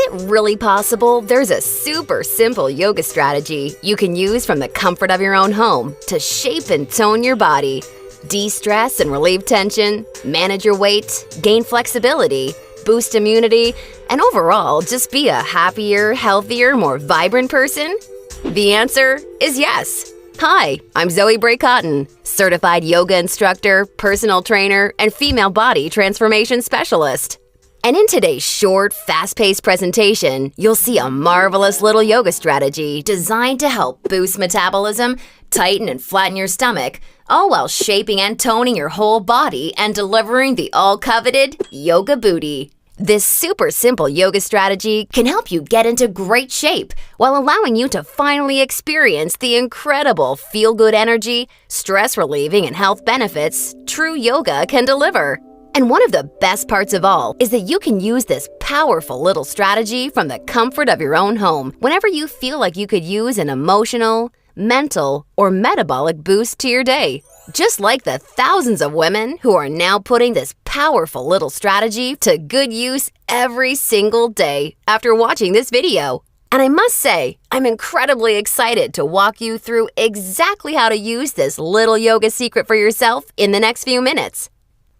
it really possible there's a super simple yoga strategy you can use from the comfort of your own home to shape and tone your body, de-stress and relieve tension, manage your weight, gain flexibility, boost immunity, and overall just be a happier, healthier, more vibrant person? The answer is yes. Hi, I'm Zoe Bray-Cotton, certified yoga instructor, personal trainer, and female body transformation specialist. And in today's short, fast-paced presentation, you'll see a marvelous little yoga strategy designed to help boost metabolism, tighten and flatten your stomach, all while shaping and toning your whole body and delivering the all-coveted yoga booty. This super simple yoga strategy can help you get into great shape while allowing you to finally experience the incredible feel-good energy, stress-relieving, and health benefits true yoga can deliver. And one of the best parts of all is that you can use this powerful little strategy from the comfort of your own home whenever you feel like you could use an emotional, mental, or metabolic boost to your day. Just like the thousands of women who are now putting this powerful little strategy to good use every single day after watching this video. And I must say, I'm incredibly excited to walk you through exactly how to use this little yoga secret for yourself in the next few minutes.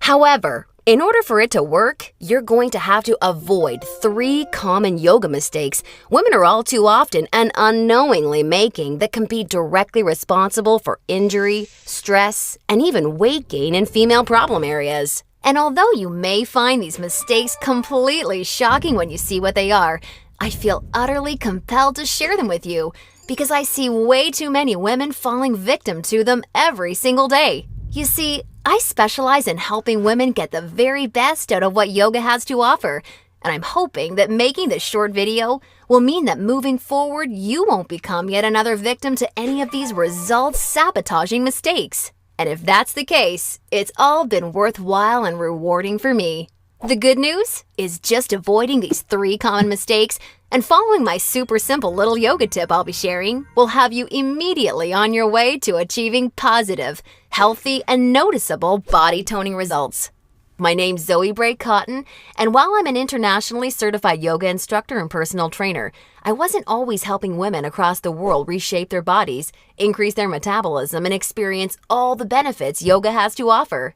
However, in order for it to work, you're going to have to avoid 3 common yoga mistakes women are all too often and unknowingly making that can be directly responsible for injury, stress, and even weight gain in female problem areas. And although you may find these mistakes completely shocking when you see what they are, I feel utterly compelled to share them with you because I see way too many women falling victim to them every single day. You see, I specialize in helping women get the very best out of what yoga has to offer, and I'm hoping that making this short video will mean that moving forward, you won't become yet another victim to any of these results-sabotaging mistakes. And if that's the case, it's all been worthwhile and rewarding for me. The good news is just avoiding these 3 common mistakes and following my super simple little yoga tip I'll be sharing will have you immediately on your way to achieving positive, healthy, and noticeable body toning results. My name's Zoe Bray-Cotton, and while I'm an internationally certified yoga instructor and personal trainer, I wasn't always helping women across the world reshape their bodies, increase their metabolism, and experience all the benefits yoga has to offer.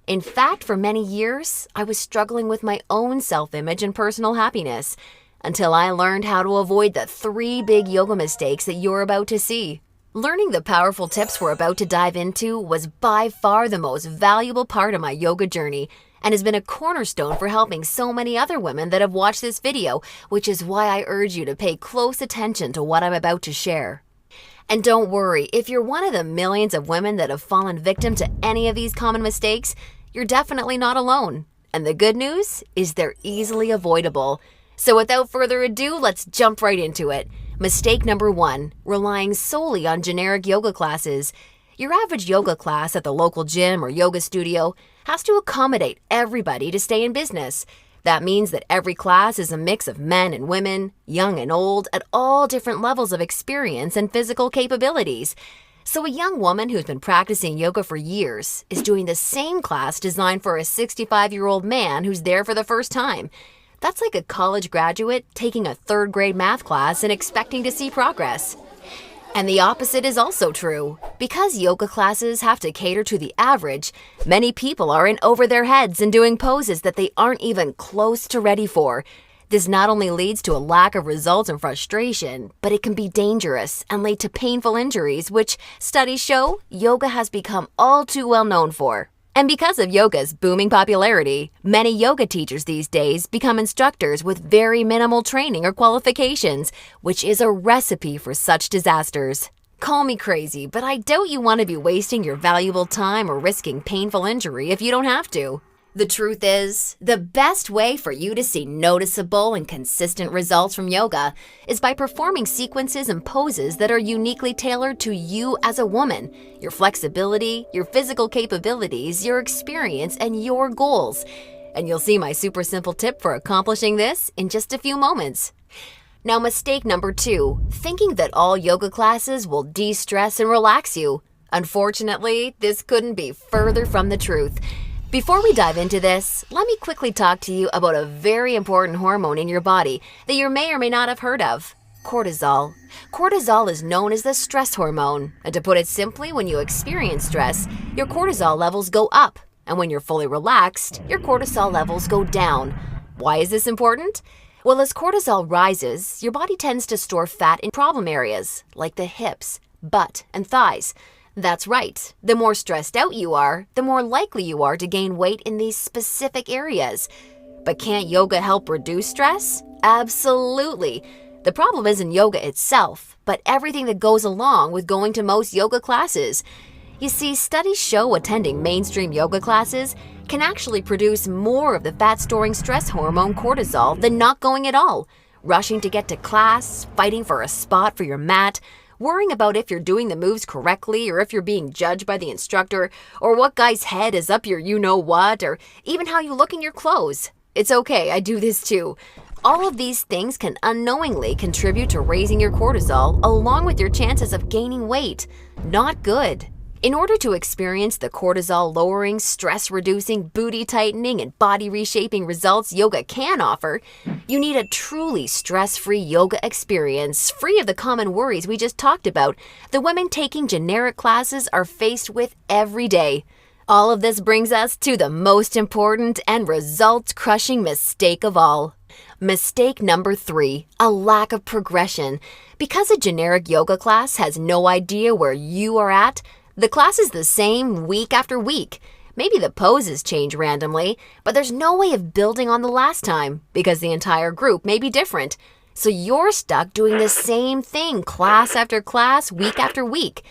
In fact, for many years, I was struggling with my own self-image and personal happiness until I learned how to avoid the 3 big yoga mistakes that you're about to see. Learning the powerful tips we're about to dive into was by far the most valuable part of my yoga journey and has been a cornerstone for helping so many other women that have watched this video, which is why I urge you to pay close attention to what I'm about to share. And don't worry, if you're one of the millions of women that have fallen victim to any of these common mistakes, you're definitely not alone. And the good news is they're easily avoidable. So without further ado, let's jump right into it. Mistake number 1, relying solely on generic yoga classes. Your average yoga class at the local gym or yoga studio has to accommodate everybody to stay in business. That means that every class is a mix of men and women, young and old, at all different levels of experience and physical capabilities. So a young woman who's been practicing yoga for years is doing the same class designed for a 65-year-old man who's there for the first time. That's like a college graduate taking a 3rd grade math class and expecting to see progress. And the opposite is also true. Because yoga classes have to cater to the average, many people are in over their heads and doing poses that they aren't even close to ready for. This not only leads to a lack of results and frustration, but it can be dangerous and lead to painful injuries, which studies show yoga has become all too well known for. And because of yoga's booming popularity, many yoga teachers these days become instructors with very minimal training or qualifications, which is a recipe for such disasters. Call me crazy, but I doubt you want to be wasting your valuable time or risking painful injury if you don't have to. The truth is, the best way for you to see noticeable and consistent results from yoga is by performing sequences and poses that are uniquely tailored to you as a woman, your flexibility, your physical capabilities, your experience, and your goals. And you'll see my super simple tip for accomplishing this in just a few moments. Now, mistake number 2, thinking that all yoga classes will de-stress and relax you. Unfortunately, this couldn't be further from the truth. Before we dive into this, let me quickly talk to you about a very important hormone in your body that you may or may not have heard of: cortisol. Cortisol is known as the stress hormone, and to put it simply, when you experience stress, your cortisol levels go up, and when you're fully relaxed, your cortisol levels go down. Why is this important? Well, as cortisol rises, your body tends to store fat in problem areas, like the hips, butt, and thighs. That's right. The more stressed out you are, the more likely you are to gain weight in these specific areas. But can't yoga help reduce stress? Absolutely. The problem isn't yoga itself, but everything that goes along with going to most yoga classes. You see, studies show attending mainstream yoga classes can actually produce more of the fat-storing stress hormone cortisol than not going at all. Rushing to get to class, fighting for a spot for your mat, worrying about if you're doing the moves correctly or if you're being judged by the instructor, or what guy's head is up your you-know-what, or even how you look in your clothes. It's okay, I do this too. All of these things can unknowingly contribute to raising your cortisol along with your chances of gaining weight. Not good. In order to experience the cortisol-lowering, stress-reducing, booty-tightening, and body-reshaping results yoga can offer, you need a truly stress-free yoga experience, free of the common worries we just talked about the women taking generic classes are faced with every day. All of this brings us to the most important and results-crushing mistake of all. Mistake number 3, a lack of progression. Because a generic yoga class has no idea where you are at, the class is the same week after week. Maybe the poses change randomly, but there's no way of building on the last time because the entire group may be different. So you're stuck doing the same thing class after class, week after week.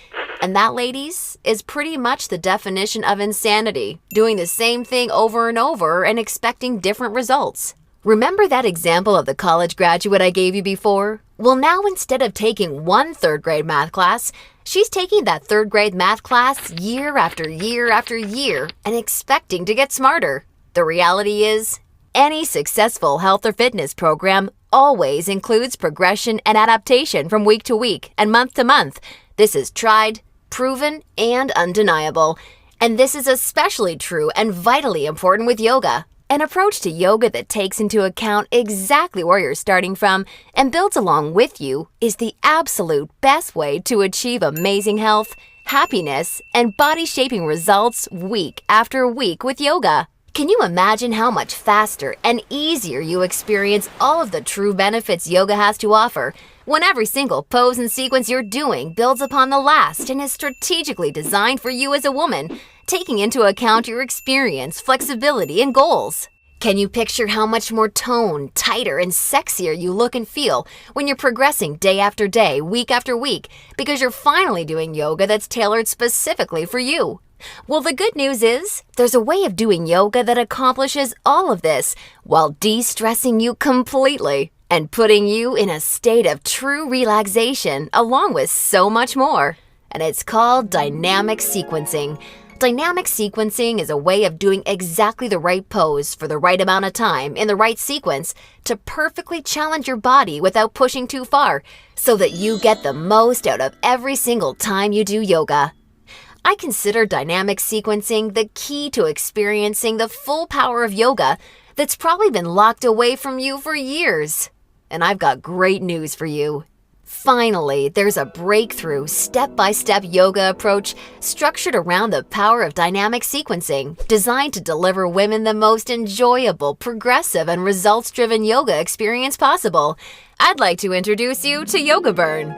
And that, ladies, is pretty much the definition of insanity, doing the same thing over and over and expecting different results. Remember that example of the college graduate I gave you before? Well, now instead of taking one third-grade math class, she's taking that third-grade math class year after year after year and expecting to get smarter. The reality is, any successful health or fitness program always includes progression and adaptation from week to week and month to month. This is tried, proven, and undeniable. And this is especially true and vitally important with yoga. An approach to yoga that takes into account exactly where you're starting from and builds along with you is the absolute best way to achieve amazing health, happiness, and body-shaping results week after week with yoga. Can you imagine how much faster and easier you experience all of the true benefits yoga has to offer when every single pose and sequence you're doing builds upon the last and is strategically designed for you as a woman, taking into account your experience, flexibility, and goals? Can you picture how much more toned, tighter, and sexier you look and feel when you're progressing day after day, week after week, because you're finally doing yoga that's tailored specifically for you? Well, the good news is, there's a way of doing yoga that accomplishes all of this while de-stressing you completely and putting you in a state of true relaxation along with so much more. And it's called dynamic sequencing. Dynamic sequencing is a way of doing exactly the right pose for the right amount of time in the right sequence to perfectly challenge your body without pushing too far so that you get the most out of every single time you do yoga. I consider dynamic sequencing the key to experiencing the full power of yoga that's probably been locked away from you for years. And I've got great news for you. Finally, there's a breakthrough, step-by-step yoga approach structured around the power of dynamic sequencing, designed to deliver women the most enjoyable, progressive, and results-driven yoga experience possible. I'd like to introduce you to Yoga Burn,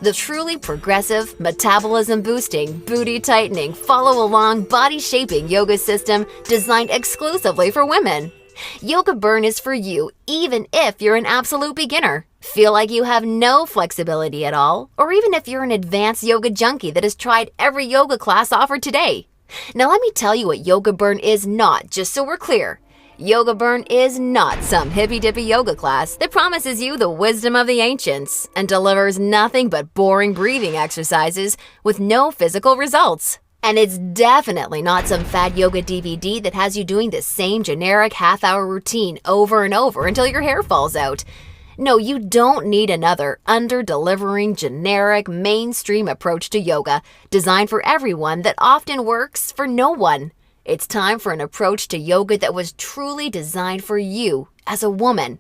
the truly progressive, metabolism-boosting, booty-tightening, follow-along, body-shaping yoga system designed exclusively for women. Yoga Burn is for you even if you're an absolute beginner, feel like you have no flexibility at all, or even if you're an advanced yoga junkie that has tried every yoga class offered today. Now let me tell you what Yoga Burn is not, just so we're clear. Yoga Burn is not some hippy-dippy yoga class that promises you the wisdom of the ancients and delivers nothing but boring breathing exercises with no physical results. And it's definitely not some fad yoga DVD that has you doing the same generic half-hour routine over and over until your hair falls out. No, you don't need another under-delivering, generic, mainstream approach to yoga designed for everyone that often works for no one. It's time for an approach to yoga that was truly designed for you as a woman.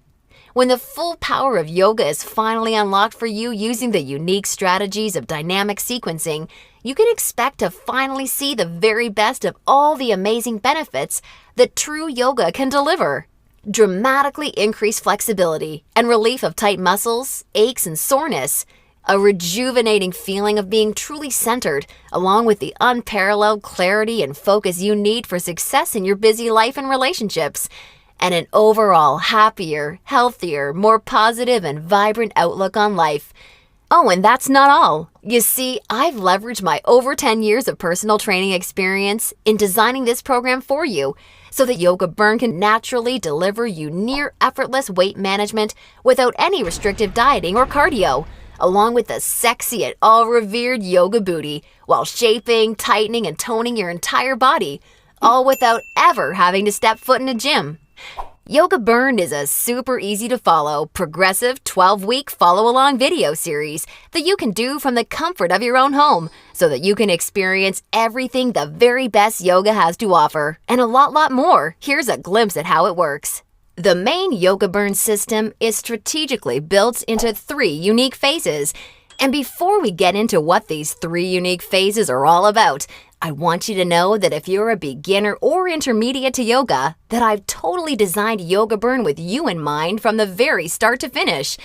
When the full power of yoga is finally unlocked for you using the unique strategies of dynamic sequencing, you can expect to finally see the very best of all the amazing benefits that true yoga can deliver. Dramatically increased flexibility and relief of tight muscles, aches, and soreness. A rejuvenating feeling of being truly centered, along with the unparalleled clarity and focus you need for success in your busy life and relationships. And an overall happier, healthier, more positive, and vibrant outlook on life. Oh, and that's not all. You see, I've leveraged my over 10 years of personal training experience in designing this program for you so that Yoga Burn can naturally deliver you near effortless weight management without any restrictive dieting or cardio, along with the sexy and all-revered yoga booty while shaping, tightening, and toning your entire body, all without ever having to step foot in a gym. Yoga Burn is a super easy to follow, progressive 12-week follow-along video series that you can do from the comfort of your own home so that you can experience everything the very best yoga has to offer and a lot more. Here's a glimpse at how it works. The main Yoga Burn system is strategically built into 3 unique phases. And before we get into what these 3 unique phases are all about, I want you to know that if you're a beginner or intermediate to yoga, that I've totally designed Yoga Burn with you in mind from the very start to finish.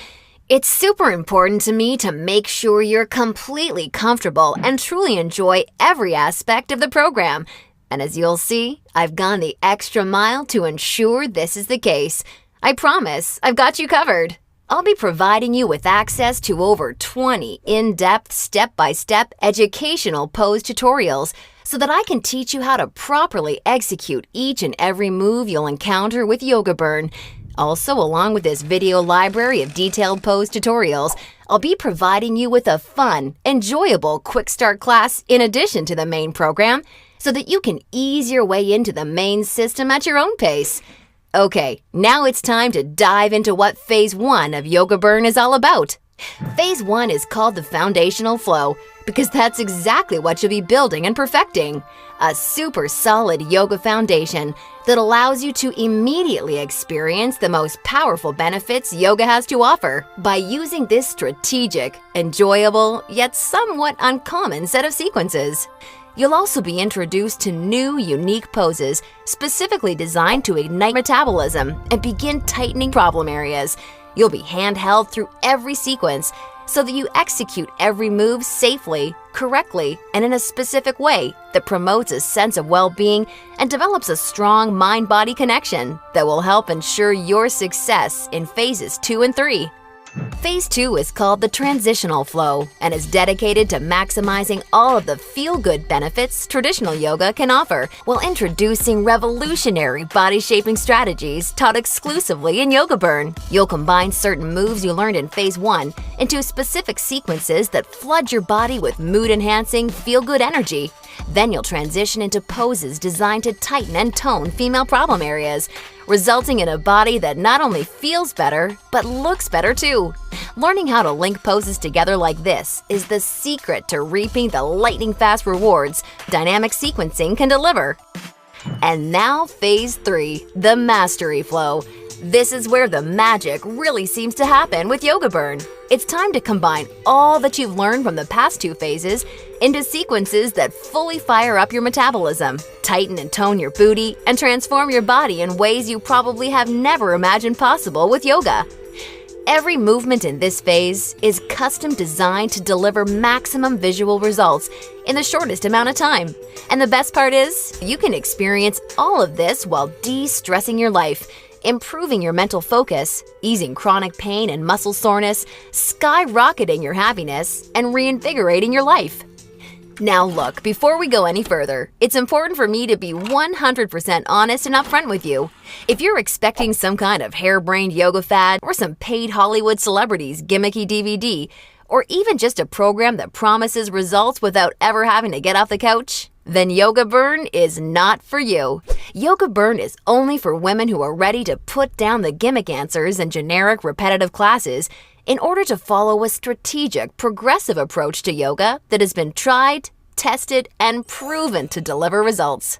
It's super important to me to make sure you're completely comfortable and truly enjoy every aspect of the program. And as you'll see, I've gone the extra mile to ensure this is the case. I promise, I've got you covered. I'll be providing you with access to over 20 in-depth, step-by-step educational pose tutorials so that I can teach you how to properly execute each and every move you'll encounter with Yoga Burn. Also, along with this video library of detailed pose tutorials, I'll be providing you with a fun, enjoyable quick start class in addition to the main program so that you can ease your way into the main system at your own pace. Okay, now it's time to dive into what Phase 1 of Yoga Burn is all about. Phase 1 is called the foundational flow because that's exactly what you'll be building and perfecting. A super solid yoga foundation that allows you to immediately experience the most powerful benefits yoga has to offer by using this strategic, enjoyable, yet somewhat uncommon set of sequences. You'll also be introduced to new, unique poses specifically designed to ignite metabolism and begin tightening problem areas. You'll be handheld through every sequence so that you execute every move safely, correctly, and in a specific way that promotes a sense of well-being and develops a strong mind-body connection that will help ensure your success in phases 2 and 3. Phase 2 is called the transitional flow and is dedicated to maximizing all of the feel-good benefits traditional yoga can offer while introducing revolutionary body-shaping strategies taught exclusively in Yoga Burn. You'll combine certain moves you learned in Phase 1 into specific sequences that flood your body with mood-enhancing, feel-good energy. Then you'll transition into poses designed to tighten and tone female problem areas, resulting in a body that not only feels better, but looks better too. Learning how to link poses together like this is the secret to reaping the lightning-fast rewards dynamic sequencing can deliver. And now Phase 3, the mastery flow. This is where the magic really seems to happen with Yoga Burn. It's time to combine all that you've learned from the past 2 phases into sequences that fully fire up your metabolism, tighten and tone your booty, and transform your body in ways you probably have never imagined possible with yoga. Every movement in this phase is custom designed to deliver maximum visual results in the shortest amount of time. And the best part is, you can experience all of this while de-stressing your life, improving your mental focus, easing chronic pain and muscle soreness, skyrocketing your happiness, and reinvigorating your life. Now look, before we go any further, it's important for me to be 100% honest and upfront with you. If you're expecting some kind of harebrained yoga fad or some paid Hollywood celebrities gimmicky DVD, or even just a program that promises results without ever having to get off the couch, then Yoga Burn is not for you. Yoga Burn is only for women who are ready to put down the gimmick answers and generic repetitive classes in order to follow a strategic, progressive approach to yoga that has been tried, tested, and proven to deliver results.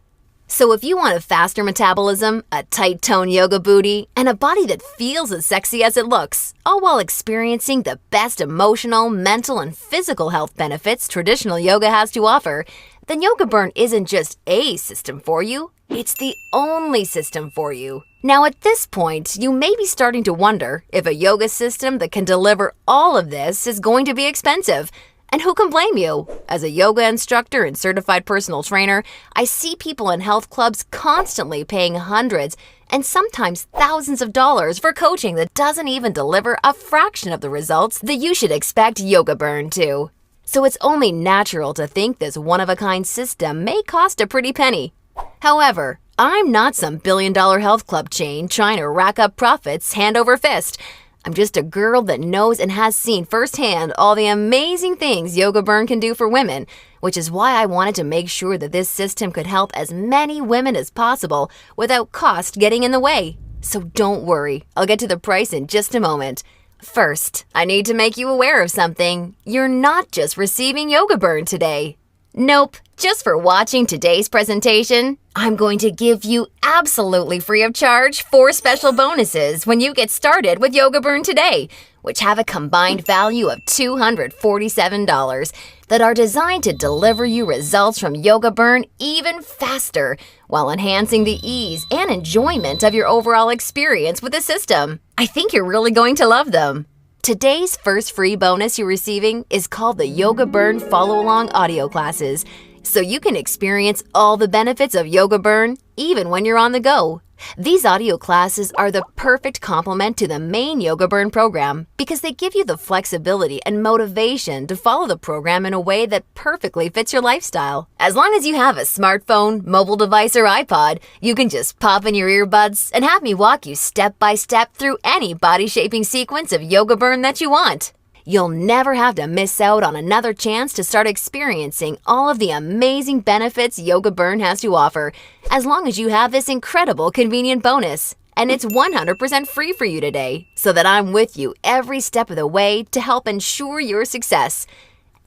So if you want a faster metabolism, a tight-toned yoga booty, and a body that feels as sexy as it looks, all while experiencing the best emotional, mental, and physical health benefits traditional yoga has to offer, then Yoga Burn isn't just a system for you, it's the only system for you. Now at this point, you may be starting to wonder if a yoga system that can deliver all of this is going to be expensive. And who can blame you? As a yoga instructor and certified personal trainer, I see people in health clubs constantly paying hundreds and sometimes thousands of dollars for coaching that doesn't even deliver a fraction of the results that you should expect Yoga Burn to. So it's only natural to think this one-of-a-kind system may cost a pretty penny. However, I'm not some billion-dollar health club chain trying to rack up profits hand over fist. I'm just a girl that knows and has seen firsthand all the amazing things Yoga Burn can do for women, which is why I wanted to make sure that this system could help as many women as possible without cost getting in the way. So don't worry, I'll get to the price in just a moment. First, I need to make you aware of something. You're not just receiving Yoga Burn today. Nope, just for watching today's presentation, I'm going to give you absolutely free of charge 4 special bonuses when you get started with Yoga Burn today, which have a combined value of $247 that are designed to deliver you results from Yoga Burn even faster while enhancing the ease and enjoyment of your overall experience with the system. I think you're really going to love them. Today's first free bonus you're receiving is called the Yoga Burn Follow-Along Audio Classes, so you can experience all the benefits of Yoga Burn even when you're on the go. These audio classes are the perfect complement to the main Yoga Burn program because they give you the flexibility and motivation to follow the program in a way that perfectly fits your lifestyle. As long as you have a smartphone, mobile device, or iPod, you can just pop in your earbuds and have me walk you step by step through any body-shaping sequence of Yoga Burn that you want. You'll never have to miss out on another chance to start experiencing all of the amazing benefits Yoga Burn has to offer, as long as you have this incredible convenient bonus. And it's 100% free for you today, so that I'm with you every step of the way to help ensure your success.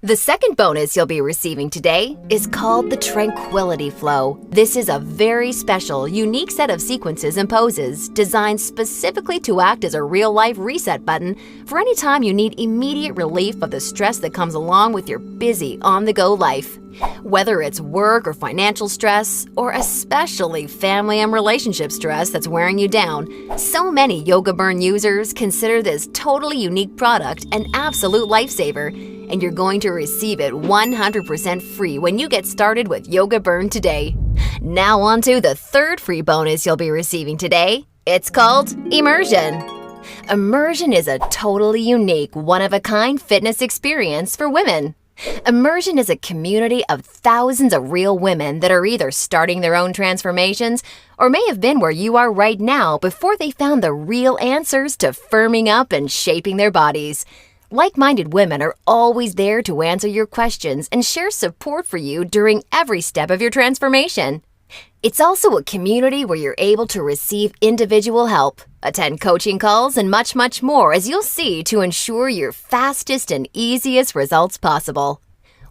The second bonus you'll be receiving today is called the Tranquility Flow. This is a very special, unique set of sequences and poses designed specifically to act as a real-life reset button for any time you need immediate relief of the stress that comes along with your busy, on-the-go life. Whether it's work or financial stress, or especially family and relationship stress that's wearing you down, so many Yoga Burn users consider this totally unique product an absolute lifesaver, and you're going to receive it 100% free when you get started with Yoga Burn today. Now on to the third free bonus you'll be receiving today. It's called Immersion. Immersion is a totally unique, one-of-a-kind fitness experience for women. Immersion is a community of thousands of real women that are either starting their own transformations or may have been where you are right now before they found the real answers to firming up and shaping their bodies. Like-minded women are always there to answer your questions and share support for you during every step of your transformation. It's also a community where you're able to receive individual help, attend coaching calls, and much, much more, as you'll see, to ensure your fastest and easiest results possible.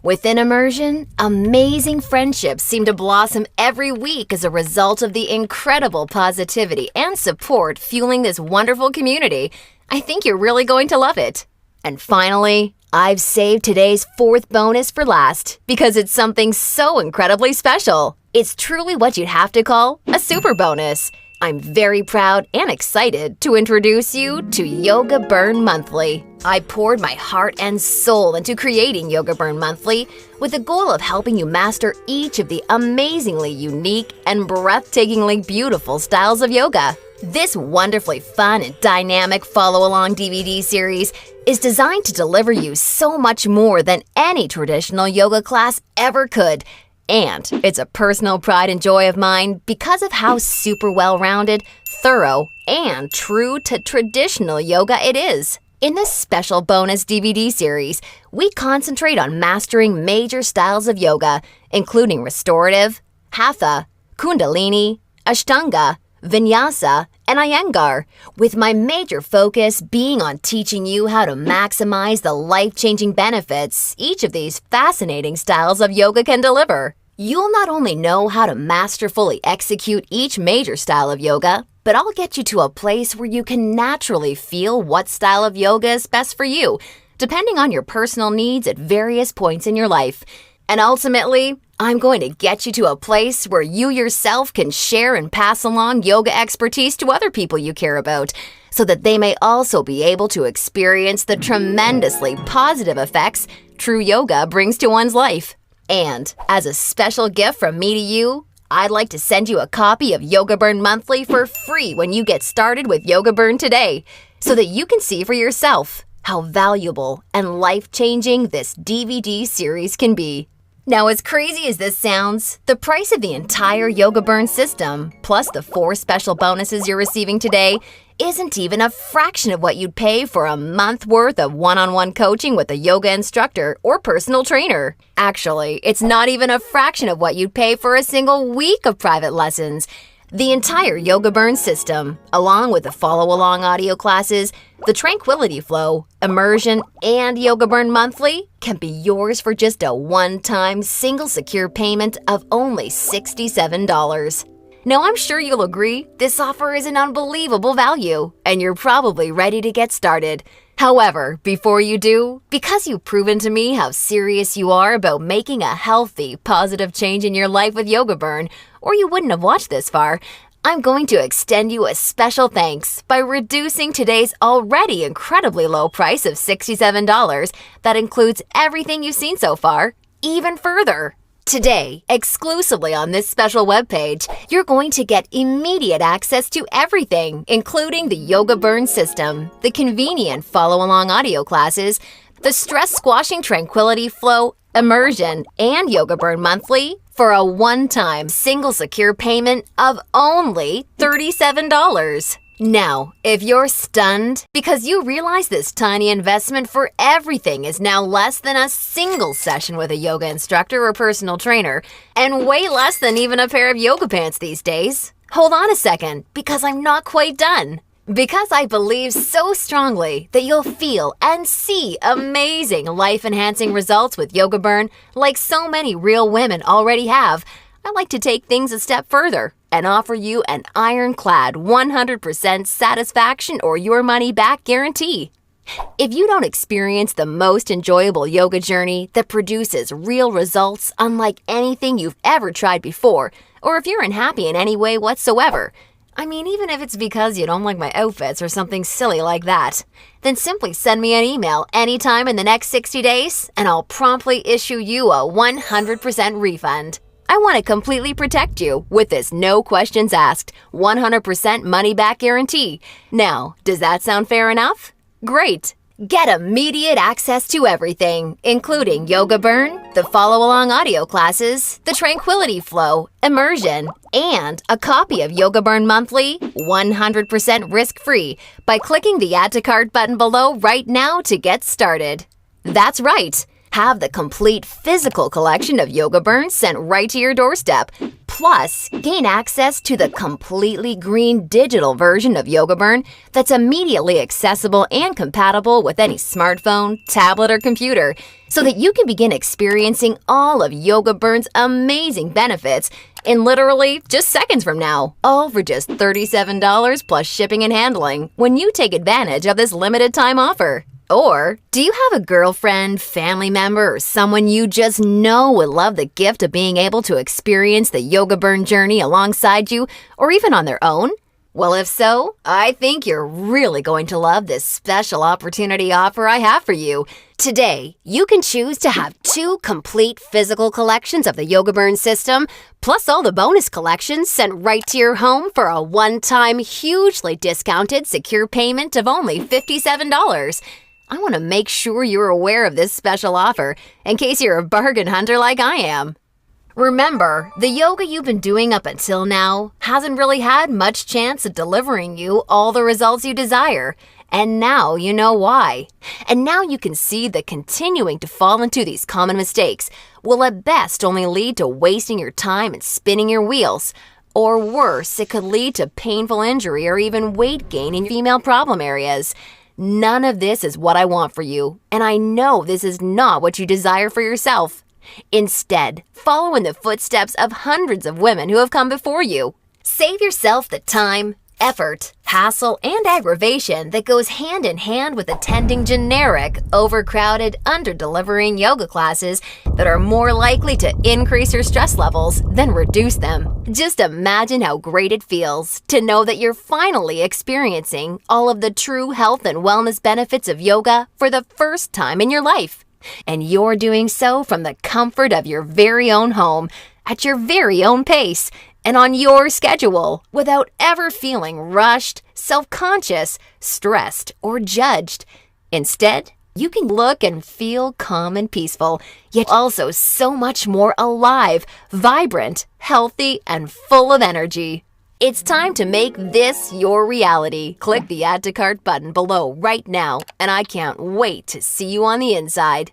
Within Immersion, amazing friendships seem to blossom every week as a result of the incredible positivity and support fueling this wonderful community. I think you're really going to love it. And finally, I've saved today's fourth bonus for last because it's something so incredibly special. It's truly what you'd have to call a super bonus. I'm very proud and excited to introduce you to Yoga Burn Monthly. I poured my heart and soul into creating Yoga Burn Monthly with the goal of helping you master each of the amazingly unique and breathtakingly beautiful styles of yoga. This wonderfully fun and dynamic follow-along DVD series is designed to deliver you so much more than any traditional yoga class ever could. And it's a personal pride and joy of mine because of how super well-rounded, thorough, and true to traditional yoga it is. In this special bonus DVD series, we concentrate on mastering major styles of yoga, including restorative, hatha, kundalini, ashtanga, vinyasa, and iyengar, with my major focus being on teaching you how to maximize the life-changing benefits each of these fascinating styles of yoga can deliver. You'll not only know how to masterfully execute each major style of yoga, but I'll get you to a place where you can naturally feel what style of yoga is best for you, depending on your personal needs at various points in your life. And ultimately, I'm going to get you to a place where you yourself can share and pass along yoga expertise to other people you care about, so that they may also be able to experience the tremendously positive effects true yoga brings to one's life. And as a special gift from me to you, I'd like to send you a copy of Yoga Burn Monthly for free when you get started with Yoga Burn today, so that you can see for yourself how valuable and life-changing this DVD series can be. Now, as crazy as this sounds, the price of the entire Yoga Burn system, plus the 4 special bonuses you're receiving today, isn't even a fraction of what you'd pay for a month worth of one-on-one coaching with a yoga instructor or personal trainer. Actually, it's not even a fraction of what you'd pay for a single week of private lessons. The entire Yoga Burn system, along with the follow-along audio classes, the Tranquility Flow, Immersion, and Yoga Burn Monthly, can be yours for just a one-time single secure payment of only $67. Now, I'm sure you'll agree this offer is an unbelievable value, and you're probably ready to get started. However, before you do, because you've proven to me how serious you are about making a healthy, positive change in your life with Yoga Burn, or you wouldn't have watched this far, I'm going to extend you a special thanks by reducing today's already incredibly low price of $67 that includes everything you've seen so far, even further. Today, exclusively on this special webpage, you're going to get immediate access to everything, including the Yoga Burn system, the convenient follow-along audio classes, the stress-squashing Tranquility Flow, Immersion, and Yoga Burn Monthly for a one-time single secure payment of only $37. Now, if you're stunned because you realize this tiny investment for everything is now less than a single session with a yoga instructor or personal trainer, and way less than even a pair of yoga pants these days, hold on a second, because I'm not quite done. Because I believe so strongly that you'll feel and see amazing life-enhancing results with Yoga Burn like so many real women already have, I'd like to take things a step further and offer you an ironclad 100% satisfaction or your money back guarantee. If you don't experience the most enjoyable yoga journey that produces real results unlike anything you've ever tried before, or if you're unhappy in any way whatsoever, even if it's because you don't like my outfits or something silly like that, then simply send me an email anytime in the next 60 days and I'll promptly issue you a 100% refund. I want to completely protect you with this no questions asked, 100% money back guarantee. Now, does that sound fair enough? Great! Get immediate access to everything, including Yoga Burn, the follow-along audio classes, the Tranquility Flow, Immersion, and a copy of Yoga Burn Monthly, 100% risk-free, by clicking the Add to Cart button below right now to get started. That's right! Have the complete physical collection of Yoga Burn sent right to your doorstep. Plus, gain access to the completely green digital version of Yoga Burn that's immediately accessible and compatible with any smartphone, tablet, or computer, so that you can begin experiencing all of Yoga Burn's amazing benefits in literally just seconds from now, all for just $37 plus shipping and handling when you take advantage of this limited time offer. Or, do you have a girlfriend, family member, or someone you just know would love the gift of being able to experience the Yoga Burn journey alongside you, or even on their own? Well, if so, I think you're really going to love this special opportunity offer I have for you. Today, you can choose to have 2 complete physical collections of the Yoga Burn system, plus all the bonus collections sent right to your home for a one-time, hugely discounted secure payment of only $57. I want to make sure you're aware of this special offer in case you're a bargain hunter like I am. Remember, the yoga you've been doing up until now hasn't really had much chance of delivering you all the results you desire, and now you know why. And now you can see that continuing to fall into these common mistakes will at best only lead to wasting your time and spinning your wheels. Or worse, it could lead to painful injury or even weight gain in your female problem areas. None of this is what I want for you, and I know this is not what you desire for yourself. Instead, follow in the footsteps of hundreds of women who have come before you. Save yourself the time, effort, hassle, and aggravation that goes hand in hand with attending generic, overcrowded, under-delivering yoga classes that are more likely to increase your stress levels than reduce them. Just imagine how great it feels to know that you're finally experiencing all of the true health and wellness benefits of yoga for the first time in your life. And you're doing so from the comfort of your very own home, at your very own pace, and on your schedule, without ever feeling rushed, self-conscious, stressed, or judged. Instead, you can look and feel calm and peaceful, yet also so much more alive, vibrant, healthy, and full of energy. It's time to make this your reality. Click the Add to Cart button below right now, and I can't wait to see you on the inside.